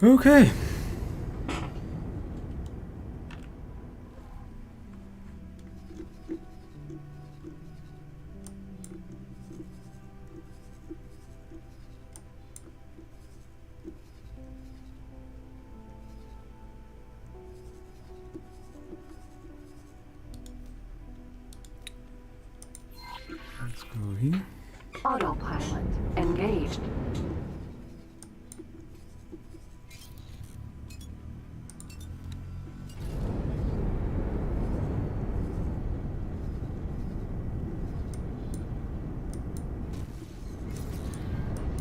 Okay. Let's go here. Autopilot engaged.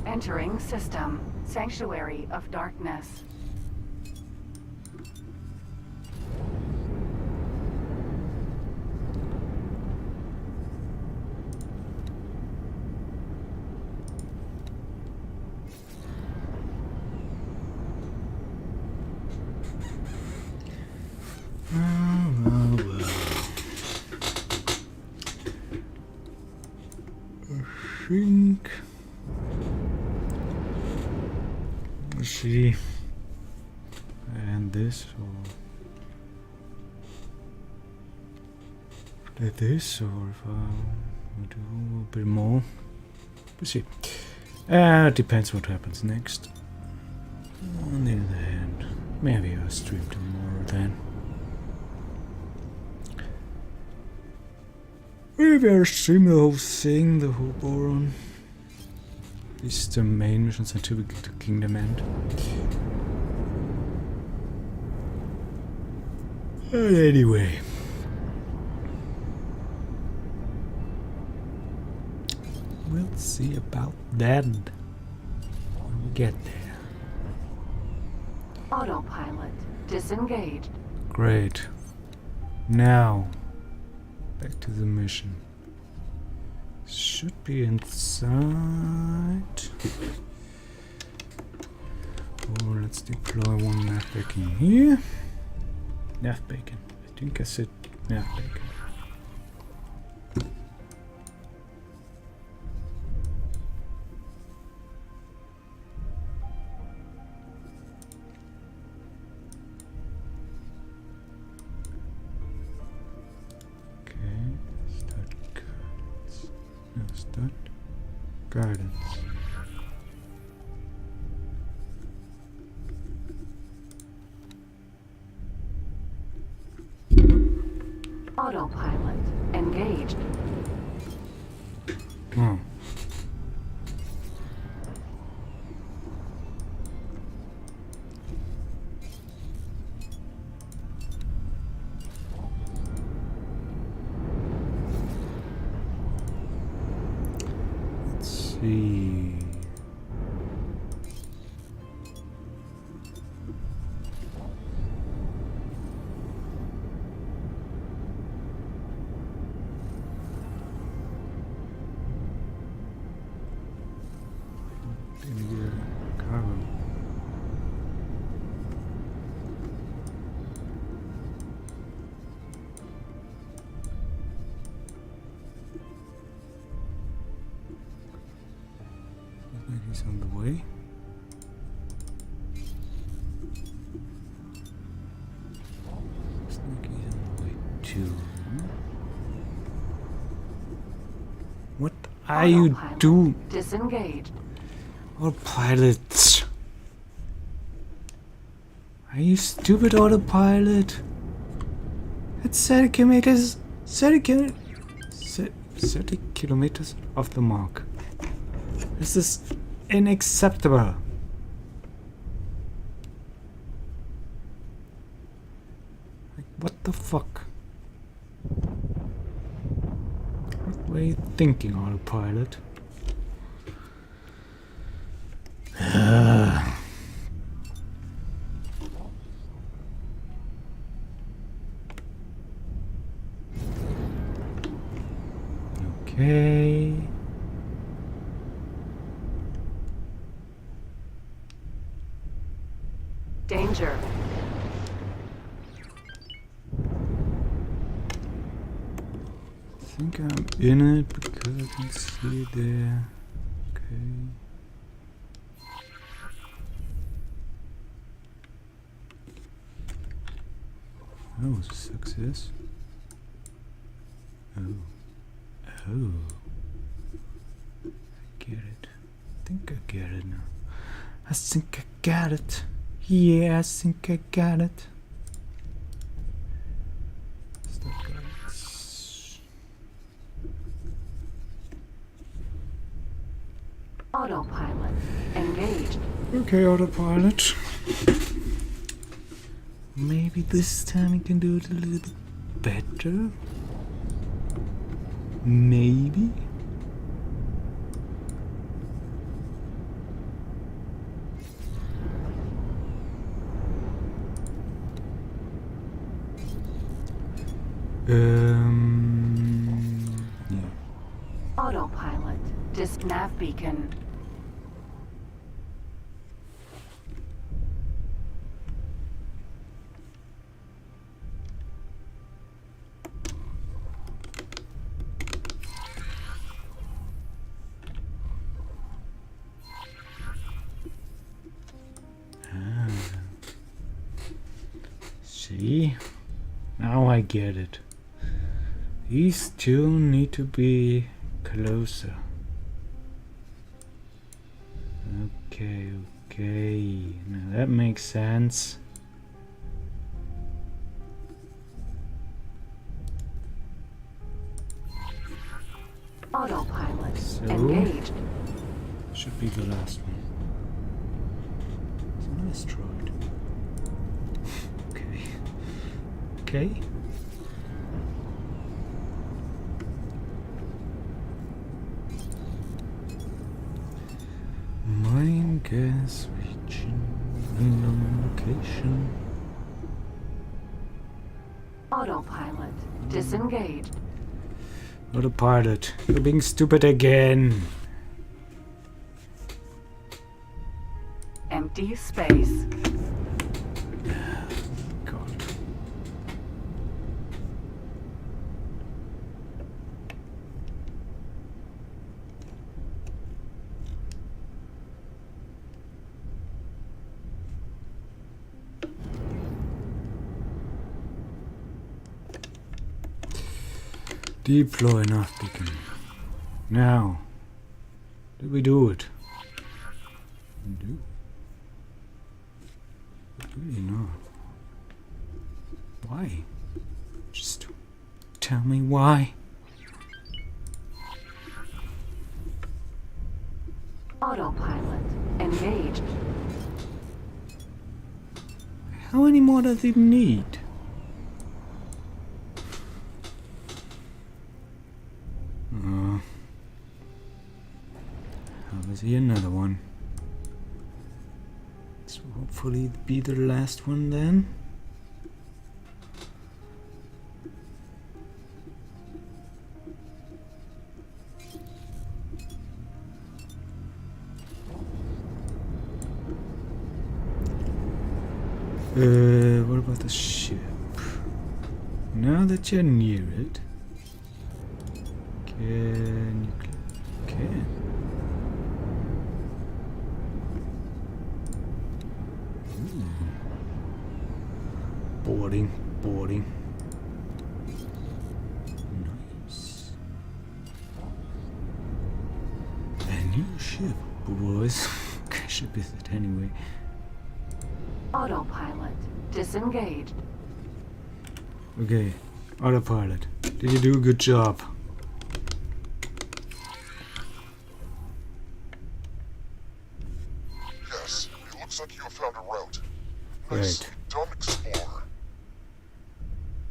Entering system. Sanctuary of Darkness. Well. I think. Let's see. And this, or this, or if I do a bit more. We'll see. It depends what happens next. On the other hand, maybe I'll stream tomorrow then. Maybe I'll stream the whole thing, the whole Boron. This is the main mission, Scientific to Kingdom End. But anyway. We'll see about that when we get there. Autopilot disengaged. Great. Now, back to the mission. Should be inside. Oh, let's deploy one nav beacon here. Nav beacon. I think I said nav beacon. Guidance. Autopilot engaged. Oh. Let's see. Cargo. He's on the way. Snacky's on the way too. What are you doing? Disengaged. Autopilot. Are you stupid, autopilot? It's 30 kilometers. 30 kilometers off the mark. This is unacceptable. Like, what the fuck? What were you thinking, autopilot? Okay. Danger. I think I'm in it because I can see it there. Okay. Oh, success. Oh. Oh. I get it. I think I get it now. I think I got it. Yeah, I think I got it. Stop guys. Autopilot engaged. Okay, autopilot. Maybe this time we can do it a little bit better. Maybe. Yeah. Autopilot. Nav beacon. See? Now I get it. These two need to be closer. Okay, okay. Now that makes sense. Autopilot So engaged. should be the last one. It's an asteroid. Okay. Okay. Mine gas region unknown location. Autopilot disengaged. Autopilot, you're being stupid again. Empty space. God. Deploy nav beacon. Now, did we do it? We do. But really not. Why? Just tell me why. Autopilot engaged. How many more does it need? Obviously another one. So hopefully be the last one then. What about the ship? Now that you're near it, can you can? Boarding, boarding. Nice. A new ship, boys. What ship is it anyway? Autopilot disengaged. Okay, autopilot. Did you do a good job? Yes, it looks like you have found a route. Right. Nicely done, Explorer.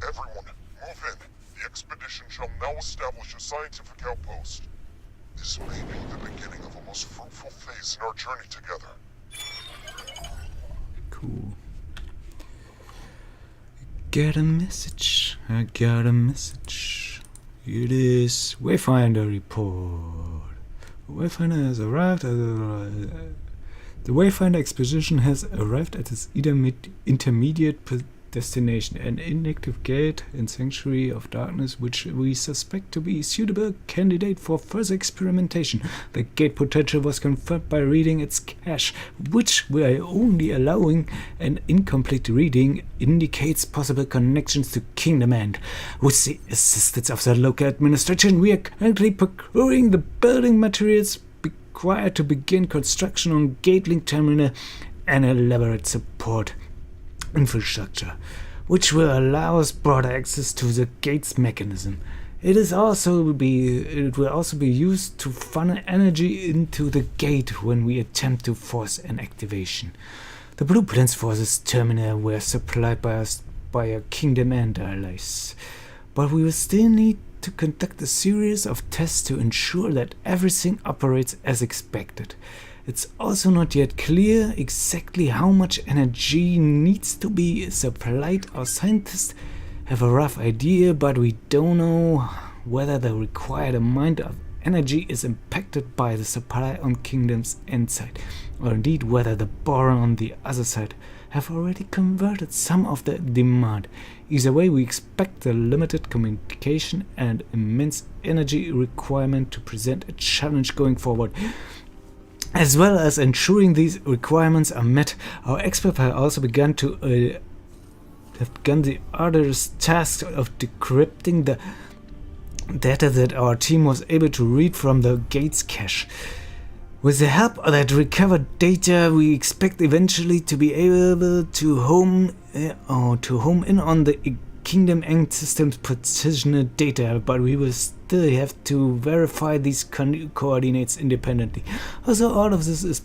Everyone, move in. The expedition shall now establish a scientific outpost. This may be the beginning of a most fruitful phase in our journey together. Cool. Get a message. I got a message. It is Wayfinder report. Wayfinder has arrived at the Wayfinder expedition has arrived at its intermediate destination, an inactive gate in Sanctuary of Darkness, which we suspect to be a suitable candidate for further experimentation. The gate potential was confirmed by reading its cache, which we are only allowing an incomplete reading, indicates possible connections to Kingdom End. With the assistance of the local administration, we are currently procuring the building materials required to begin construction on Gatelink Terminal and elaborate support infrastructure, which will allow us broader access to the gate's mechanism. It will also be used to funnel energy into the gate when we attempt to force an activation. The blueprints for this terminal were supplied by us by our Kingdom End allies, but we will still need to conduct a series of tests to ensure that everything operates as expected. It's also not yet clear exactly how much energy needs to be supplied. Our scientists have a rough idea, but we don't know whether the required amount of energy is impacted by the supply on Kingdom's End side, or indeed whether the Boron on the other side have already converted some of the demand. Either way, we expect the limited communication and immense energy requirement to present a challenge going forward. As well as ensuring these requirements are met, our experts have also begun the arduous task of decrypting the data that our team was able to read from the gate's cache. With the help of that recovered data, we expect eventually to be able to home in on the Kingdom End system's positional data, but we will still have to verify these coordinates independently. Also, all of this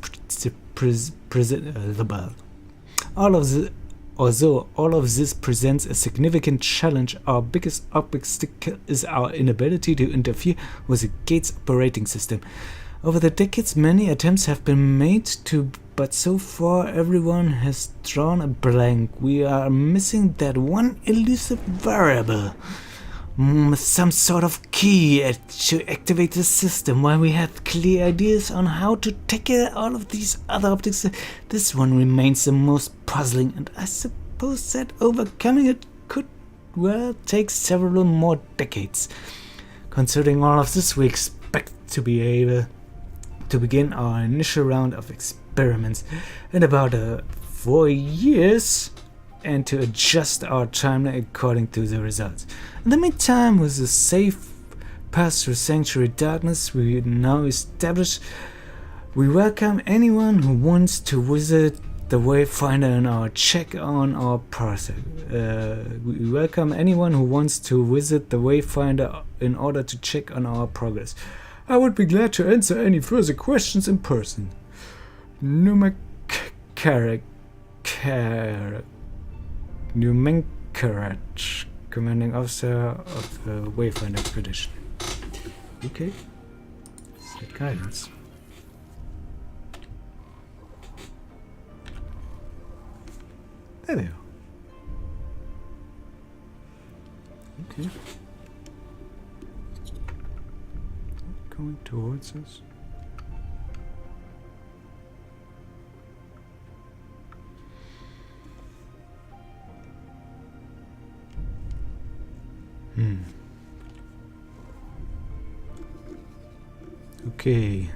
presents a significant challenge. Our biggest obstacle is our inability to interfere with the gate's operating system. Over the decades, many attempts have been made but so far everyone has drawn a blank. We are missing that one elusive variable, some sort of key to activate the system. While we have clear ideas on how to tackle all of these other objects, this one remains the most puzzling, and I suppose that overcoming it could take several more decades. Considering all of this, we expect to be able to begin our initial round of experiments in about 4 years, and to adjust our timeline according to the results. In the meantime, with the safe path through Sanctuary Darkness we now established, we welcome anyone who wants to visit the Wayfinder in our check on our process. We welcome anyone who wants to visit the Wayfinder in order to check on our progress. I would be glad to answer any further questions in person. Numenkarat, commanding officer of the Wayfinder expedition. Okay. Set guidance. There they are. Okay. Going towards us. Okay.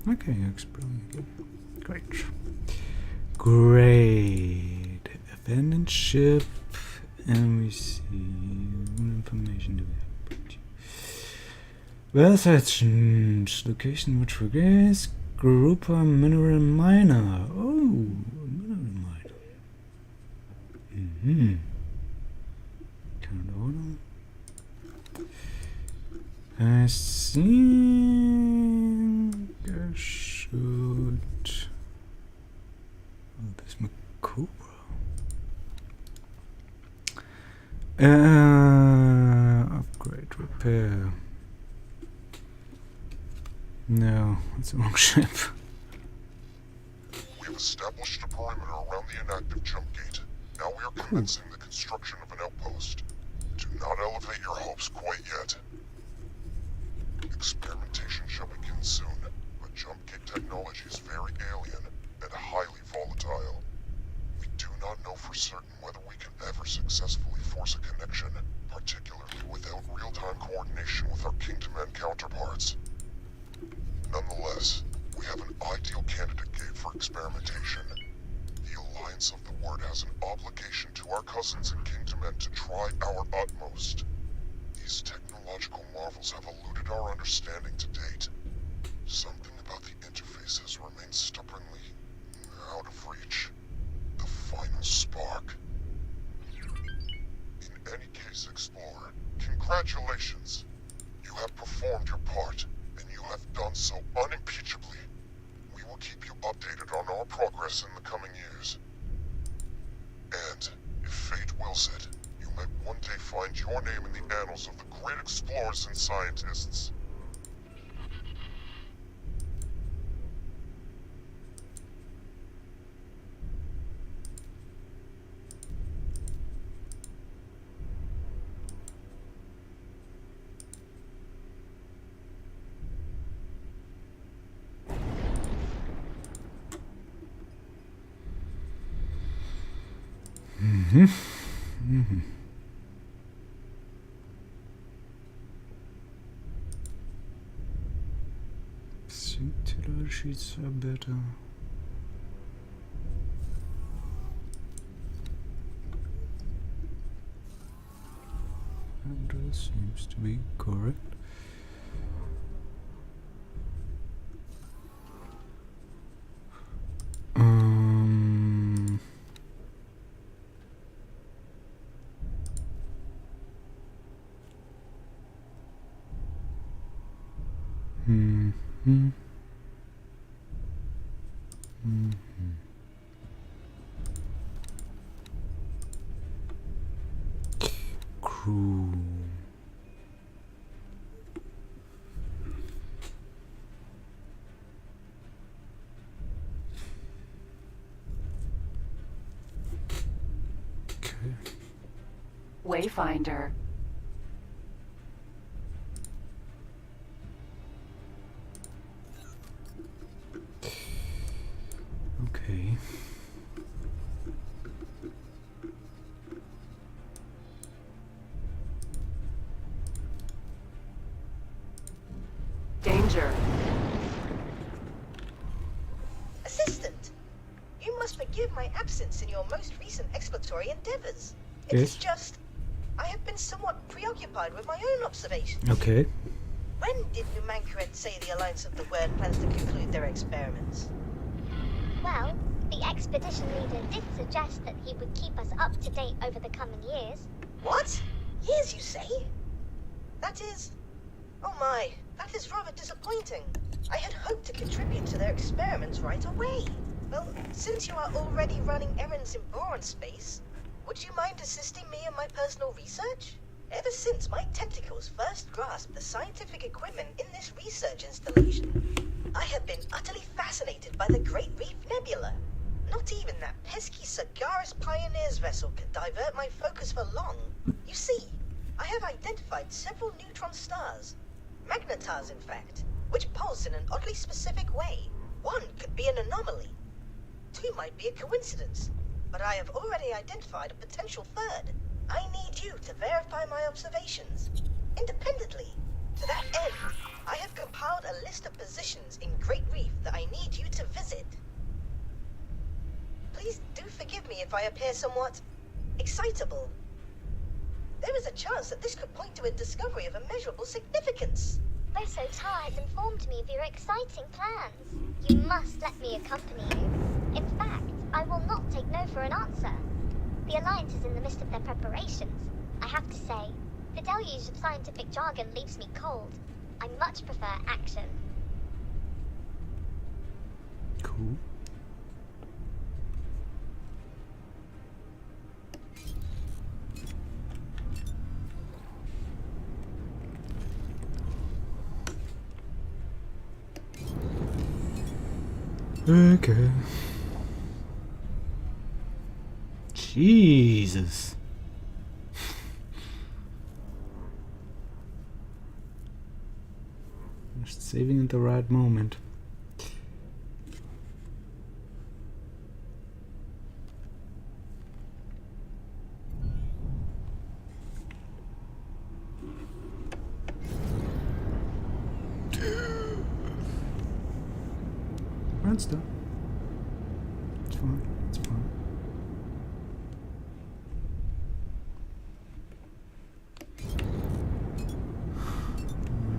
Okay, exploding again. Great. Abandoned ship, and we see what information do we have. Well searched. Location which forgets. Grouper mineral miner. Oh, mineral miner. Current order. I think I should. Oh, there's my Cobra. Upgrade, repair. No, it's the wrong ship. We have established a perimeter around the inactive jump gate. Now we are commencing the construction of an outpost. Do not elevate your hopes quite yet. Experimentation shall begin soon. A jump with our Kingdom-Man counterparts. Nonetheless, we have an ideal candidate gate for experimentation. The Alliance of the Word has an obligation to our cousins in Kingdom-Man to try our utmost. These technological marvels have eluded our understanding to date. Something about the interface has remained stubbornly out of reach. The final spark. In any case, Explorer, congratulations. You have performed your part, and you have done so unimpeachably. We will keep you updated on our progress in the coming years. And, if fate wills it, you might one day find your name in the annals of the great explorers and scientists. Singular sheets are better. Address seems to be correct. Crew. Okay. Wayfinder. Okay. Danger. Assistant, you must forgive my absence in your most recent exploratory endeavors. It Yes. is just, I have been somewhat preoccupied with my own observations. Okay. When did Numancaret say the Alliance of the Word plans to conclude their experiments? Well, the expedition leader did suggest that he would keep us up to date over the coming years. What? Years, you say? That is... Oh my, that is rather disappointing. I had hoped to contribute to their experiments right away. Well, since you are already running errands in Borons space, would you mind assisting me in my personal research? Ever since my tentacles first grasped the scientific equipment in this research installation, I have been utterly fascinated by the Great Reef Nebula. Not even that pesky Sagaris Pioneers vessel could divert my focus for long. You see, I have identified several neutron stars. Magnetars, in fact, which pulse in an oddly specific way. One could be an anomaly. Two might be a coincidence. But I have already identified a potential third. I need you to verify my observations. Independently. To that end, I have compiled a list of positions in Great Reef that I need you to visit. Please do forgive me if I appear somewhat excitable. There is a chance that this could point to a discovery of immeasurable significance. Tar has informed me of your exciting plans. You must let me accompany you. In fact, I will not take no for an answer. The Alliance is in the midst of their preparations. I have to say, the deluge of scientific jargon leaves me cold. I much prefer action. Cool. Okay. Jesus. Just saving at the right moment. chance though. It's fine. It's fine.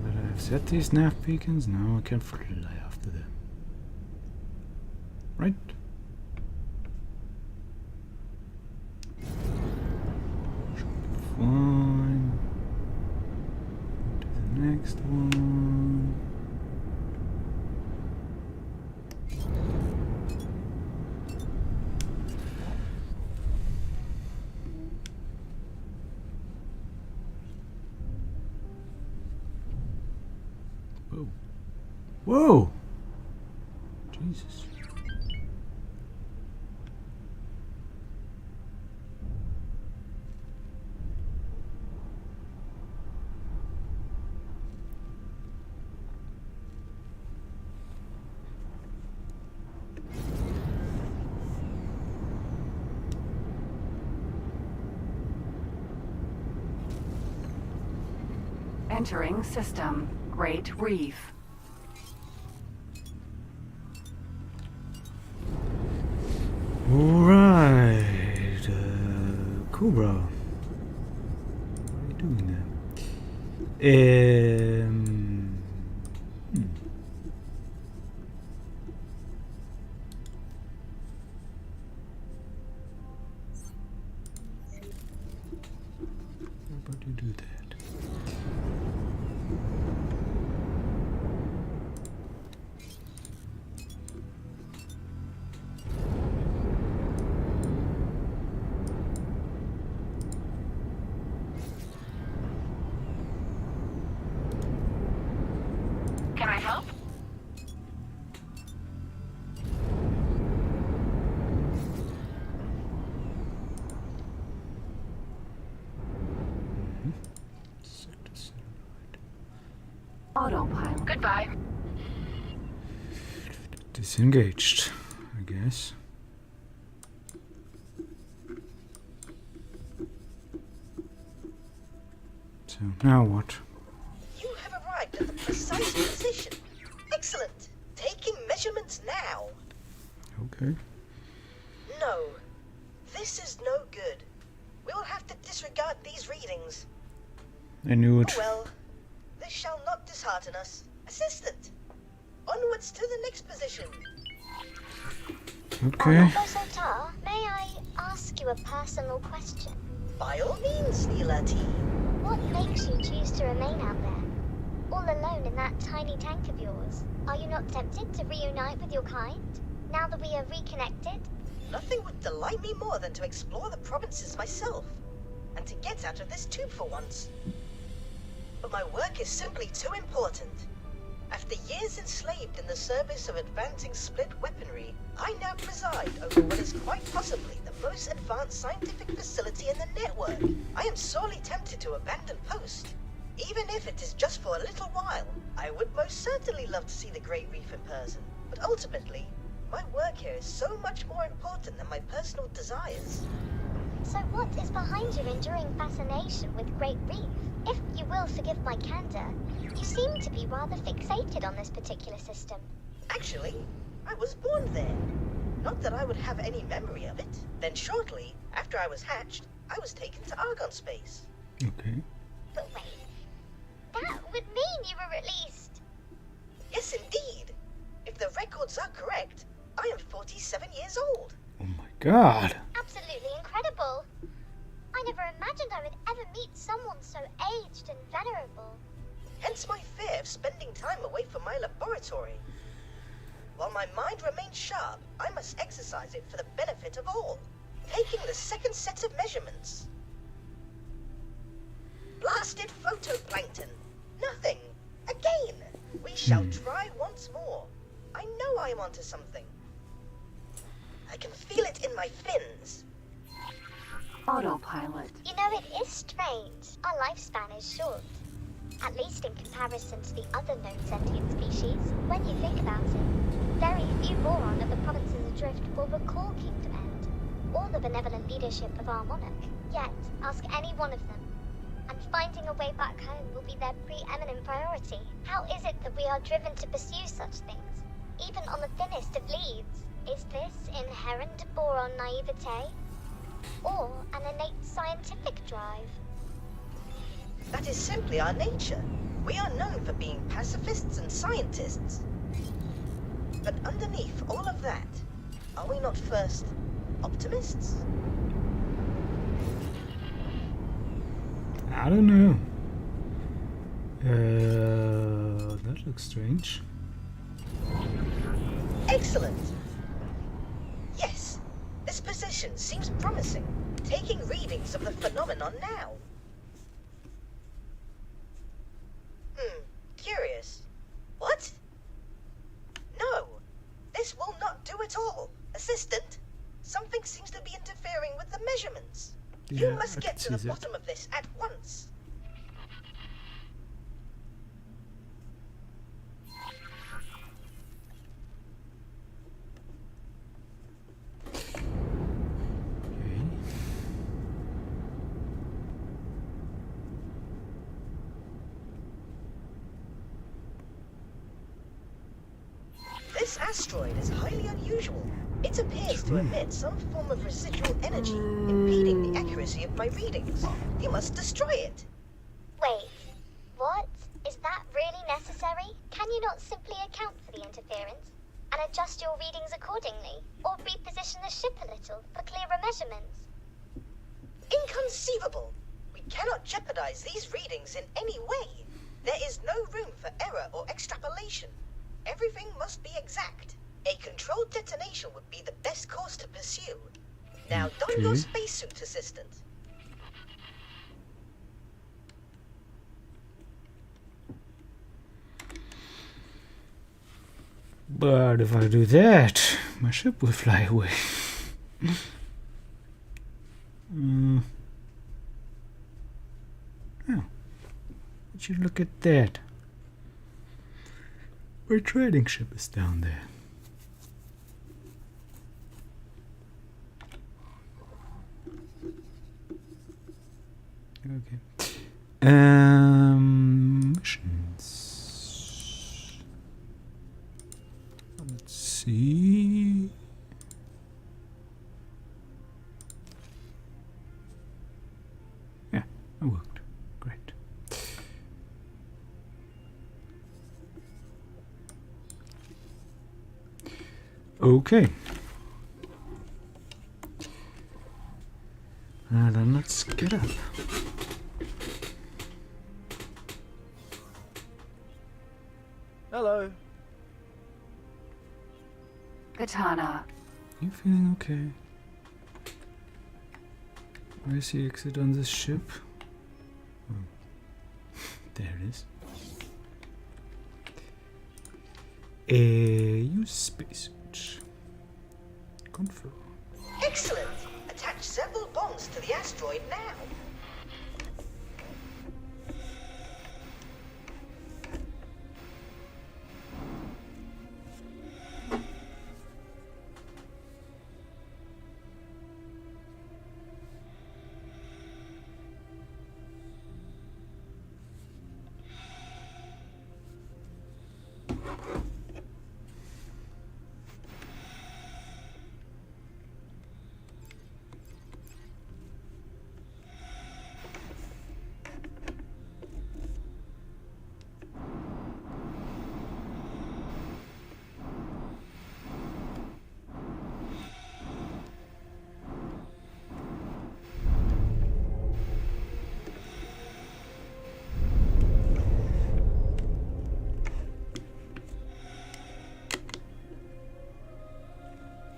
But I've set these nav beacons. Now I can fly after them. Right? Fine. To the next one. Whoa. Whoa! Jesus. Entering system. Great Reef. Alright, Cobra. What are you doing there? How about you do that? Can I help? Autopilot. Goodbye. Disengaged, I guess. So now what? You have arrived at the precise position. Excellent. Taking measurements now. Okay. No. This is no good. We will have to disregard these readings. I knew it. Oh well. This shall not dishearten us. Assistant. Onwards to the next position. Okay. Tar, may I ask you a personal question? By all means, Neela T. What makes you choose to remain out there? All alone in that tiny tank of yours? Are you not tempted to reunite with your kind? Now that we are reconnected? Nothing would delight me more than to explore the provinces myself. And to get out of this tube for once. But my work is simply too important. After years enslaved in the service of advancing split weaponry, I now preside over what is quite possibly the most advanced scientific facility in the network. I am sorely tempted to abandon post. Even if it is just for a little while, I would most certainly love to see the Great Reef in person. But ultimately, my work here is so much more important than my personal desires. So what is behind your enduring fascination with Great Reef? If you will forgive my candor, you seem to be rather fixated on this particular system. Actually, I was born there. Not that I would have any memory of it. Then shortly, after I was hatched, I was taken to Argon space. Okay. But wait, that would mean you were released. Yes, indeed. If the records are correct, I am 47 years old. Oh my god. Absolutely incredible. I never imagined I would ever meet someone so aged and venerable. Hence my fear of spending time away from my laboratory. While my mind remains sharp, I must exercise it for the benefit of all. Taking the second set of measurements. Blasted photoplankton. Nothing. Again. We shall try once more. I know I am onto something. I can feel it in my fins. Autopilot. You know, it is strange. Our lifespan is short. At least in comparison to the other known sentient species. When you think about it, very few Boron of the provinces adrift will recall Kingdom End, or the benevolent leadership of our monarch. Yet, ask any one of them, and finding a way back home will be their preeminent priority. How is it that we are driven to pursue such things? even on the thinnest of leads. Is this inherent boron naivete? Or an innate scientific drive? That is simply our nature. We are known for being pacifists and scientists. But underneath all of that, are we not first optimists? I don't know. That looks strange. Excellent. Yes, this position seems promising. Taking readings of the phenomenon now. Curious. What? No, this will not do at all. Assistant, something seems to be interfering with the measurements. You Yeah, must I get can to the see that. bottom of this at once. Okay. This asteroid is highly unusual. It appears to emit some form of residual energy, impeding the accuracy of my readings. You must destroy it. Wait, what? Is that really necessary? Can you not simply account for the interference and adjust your readings accordingly? Or reposition the ship a little for clearer measurements? Inconceivable! We cannot jeopardize these readings in any way. There is no room for error or extrapolation. Everything must be exact. A controlled detonation would be the best course to pursue. Now don your Okay. spacesuit, assistant. But if I do that, my ship will fly away. Oh, would you look at that? My trading ship is down there. Okay. Missions. Let's see. Yeah, it worked. Great. Okay. Then let's get up. Hello. Katana. You feeling okay? Where's the exit on this ship? Oh. There it is. Use spacesuit. Confirm. Excellent! Attach several bombs to the asteroid now.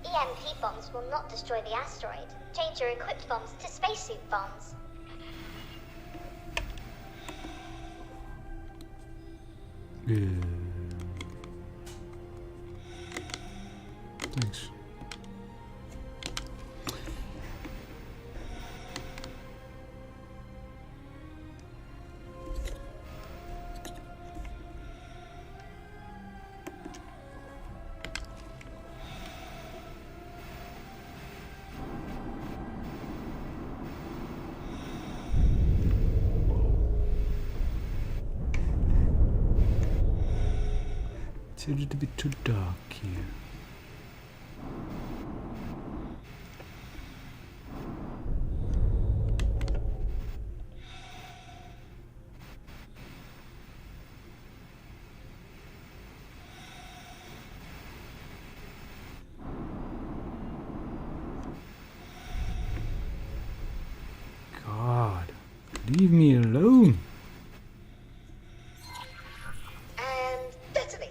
EMP bombs will not destroy the asteroid. Change your equipped bombs to spacesuit bombs. Thanks. It's a little bit too dark here. God, leave me alone. And detonate.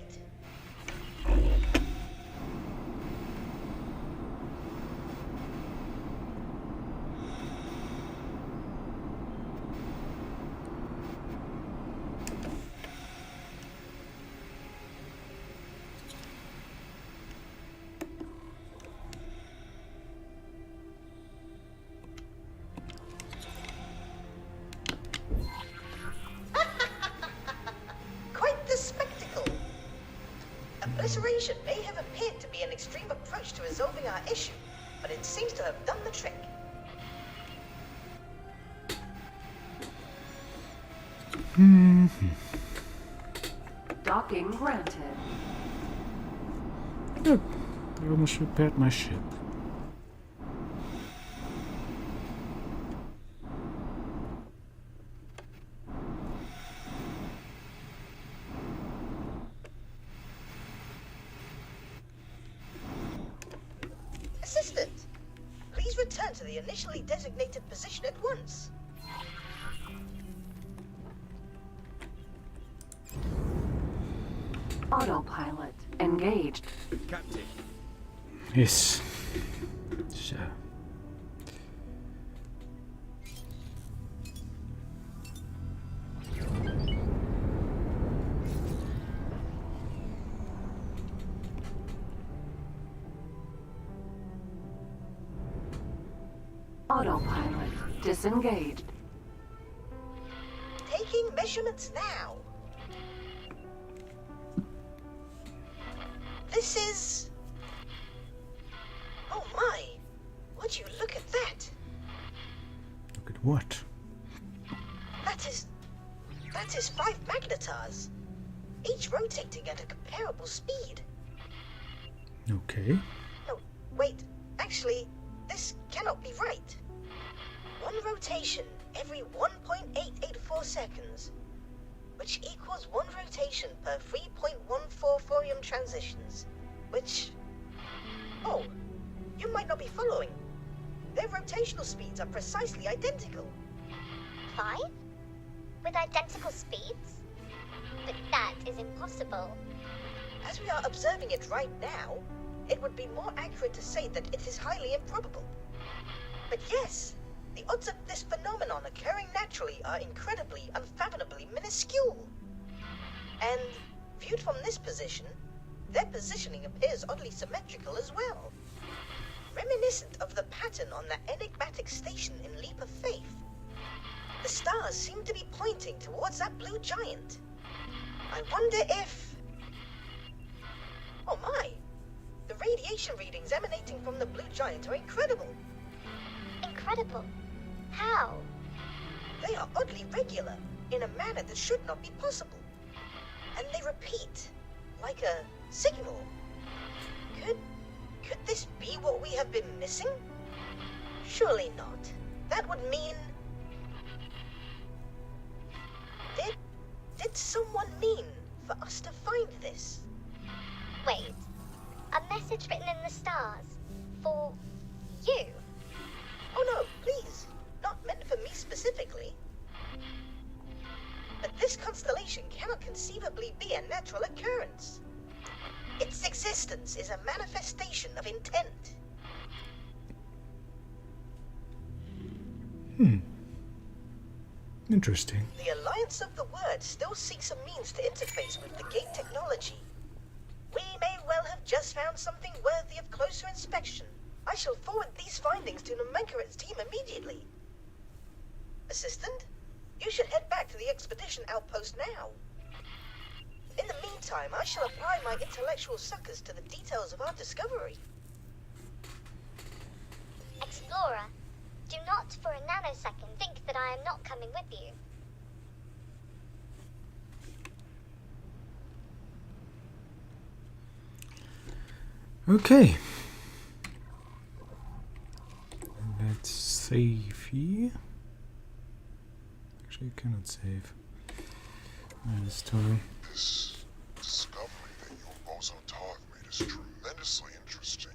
Quite the spectacle. Obliteration may have appeared to be an extreme approach to resolving our issue, but it seems to have done the trick. Docking granted. Look, I almost repaired my ship. Assistant, please return to the initially designated position at once. Autopilot engaged. Captain, Yes. So. Autopilot disengaged. Taking measurements now. This is... Oh my! Would you look at that? Look at what? That is 5 magnetars, each rotating at a comparable speed. Okay. No, wait, actually, this cannot be right. One rotation every 1.884 seconds, which equals one rotation per 3.14 thorium transitions, which... Oh, you might not be following. Their rotational speeds are precisely identical. 5? With identical speeds? But that is impossible. As we are observing it right now, it would be more accurate to say that it is highly improbable. But yes, the odds of this phenomenon occurring naturally are incredibly, unfathomably minuscule. And viewed from this position, their positioning appears oddly symmetrical as well. Reminiscent of the pattern on the enigmatic station in Leap of Faith. The stars seem to be pointing towards that blue giant. I wonder if... Oh my! The radiation readings emanating from the blue giant are incredible. Incredible. How? They are oddly regular, in a manner that should not be possible. And they repeat, like a signal. Could this be what we have been missing? Surely not. That would mean... Did someone mean for us to find this? Wait. A message written in the stars. For you. Oh no, please. Not meant for me specifically. But this constellation cannot conceivably be a natural occurrence. Its existence is a manifestation of intent. Interesting. The Alliance of the Word still seeks a means to interface with the gate technology. We may well have just found something worthy of closer inspection. I shall forward these findings to Nomenclator's team immediately. Assistant, you should head back to the expedition outpost now. In the meantime, I shall apply my intellectual suckers to the details of our discovery. Explorer, do not for a nanosecond think that I am not coming with you. Okay. Let's save here. Actually, you cannot save. The story. This discovery that you and Bozo have made is tremendously interesting.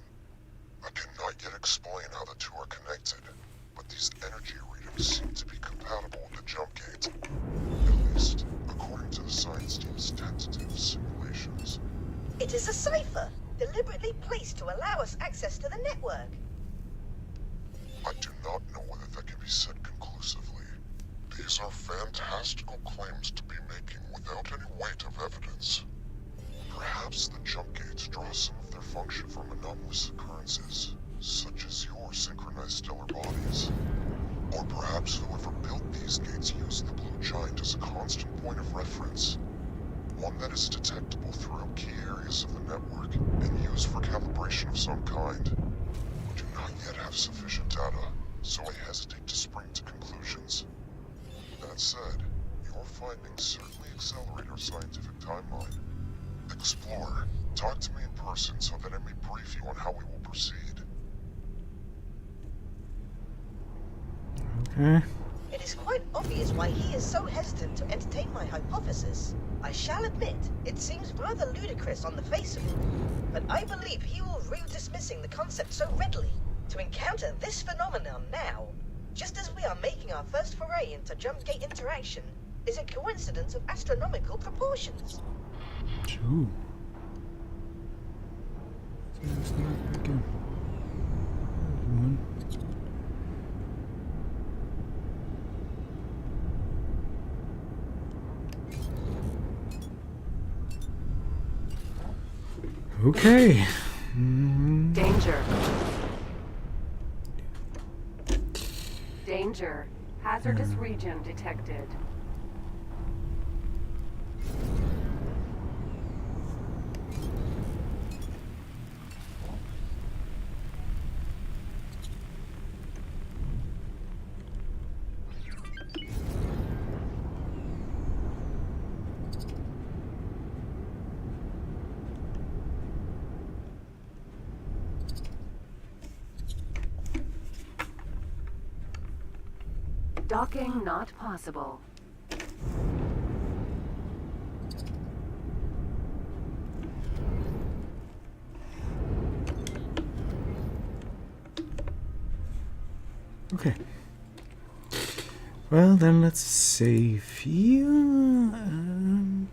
I cannot yet explain how the two are connected, but these energy readings seem to be compatible with the jump gate. At least, according to the science team's tentative simulations. It is a cipher, deliberately placed to allow us access to the network. I do not know whether that can be said conclusively. These are fantastical claims to be making without any weight of evidence. Perhaps the jump gates draw some of their function from anomalous occurrences, such as your synchronized stellar bodies. Or perhaps whoever built these gates used the blue giant as a constant point of reference. One that is detectable throughout key areas of the network and used for calibration of some kind. We do not yet have sufficient data, so I hesitate to spring to conclusions. That said, your findings certainly accelerate our scientific timeline. Explorer, talk to me in person so that I may brief you on how we will proceed. Okay. It is quite obvious why he is so hesitant to entertain my hypothesis. I shall admit, it seems rather ludicrous on the face of it, but I believe he will rue dismissing the concept so readily. To encounter this phenomenon now, just as we are making our first foray into jump gate interaction, is a coincidence of astronomical proportions. True. So let's not begin. One. Okay. Danger. Danger. Hazardous region detected. Docking not possible. Okay. Well, then let's save here and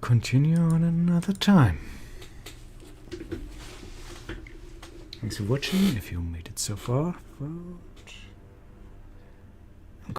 continue on another time. Thanks for watching. If you made it so far, well,